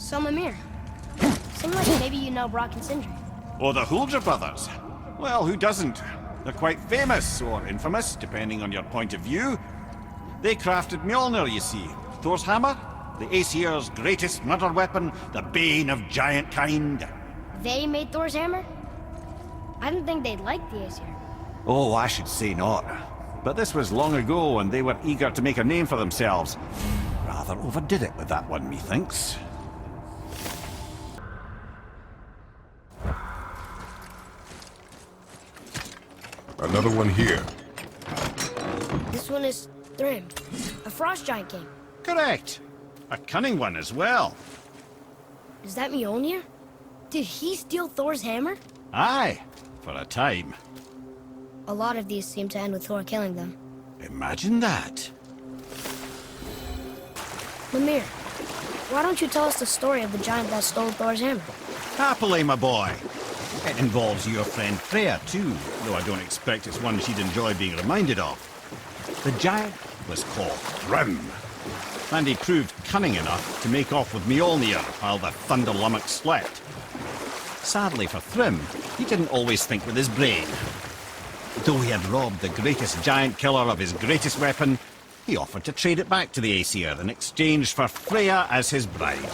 So, Mimir, seems like maybe you know Brock and Sindri. Or the Huldra brothers. Well, who doesn't? They're quite famous, or infamous, depending on your point of view. They crafted Mjolnir, you see. Thor's hammer, the Aesir's greatest murder weapon, the bane of giant kind. They made Thor's hammer? I didn't think they'd like the Aesir. Oh, I should say not. But this was long ago, and they were eager to make a name for themselves. Rather overdid it with that one, methinks. Another one here. This one is Thrym, a frost giant king. Correct. A cunning one as well. Is that Mjolnir? Did he steal Thor's hammer? Aye, for a time. A lot of these seem to end with Thor killing them. Imagine that. Mimir, why don't you tell us the story of the giant that stole Thor's hammer? Happily, my boy. It involves your friend Freya, too, though I don't expect it's one she'd enjoy being reminded of. The giant was called Thrym, and he proved cunning enough to make off with Mjolnir while the Thunder Lummox slept. Sadly for Thrym, he didn't always think with his brain. Though he had robbed the greatest giant killer of his greatest weapon, he offered to trade it back to the Aesir in exchange for Freya as his bride.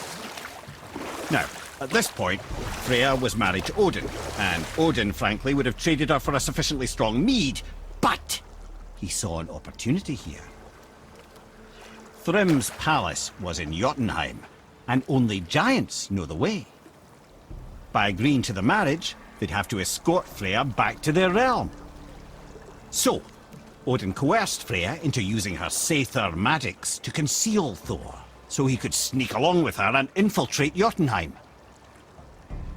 Now, at this point, Freya was married to Odin, and Odin, frankly, would have traded her for a sufficiently strong mead, but he saw an opportunity here. Thrym's palace was in Jotunheim, and only giants know the way. By agreeing to the marriage, they'd have to escort Freya back to their realm. So, Odin coerced Freya into using her Seithar magics to conceal Thor, so he could sneak along with her and infiltrate Jotunheim.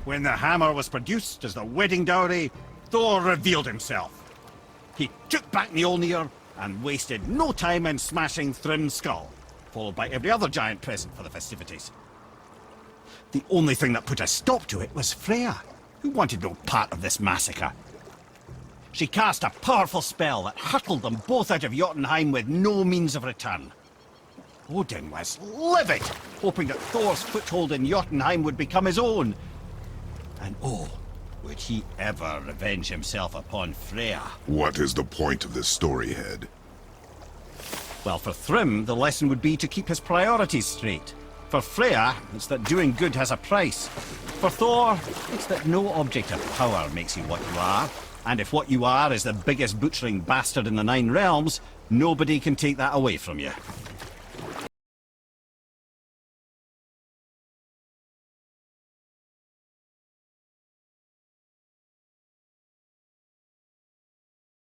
When the hammer was produced as the wedding dowry, Thor revealed himself. He took back Mjolnir and wasted no time in smashing Thrym's skull, followed by every other giant present for the festivities. The only thing that put a stop to it was Freya, who wanted no part of this massacre. She cast a powerful spell that hurtled them both out of Jotunheim with no means of return. Odin was livid, hoping that Thor's foothold in Jotunheim would become his own. And oh, would he ever revenge himself upon Freya? What is the point of this story, Head? Well, for Thrym, the lesson would be to keep his priorities straight. For Freya, it's that doing good has a price. For Thor, it's that no object of power makes you what you are. And if what you are is the biggest butchering bastard in the Nine Realms, nobody can take that away from you.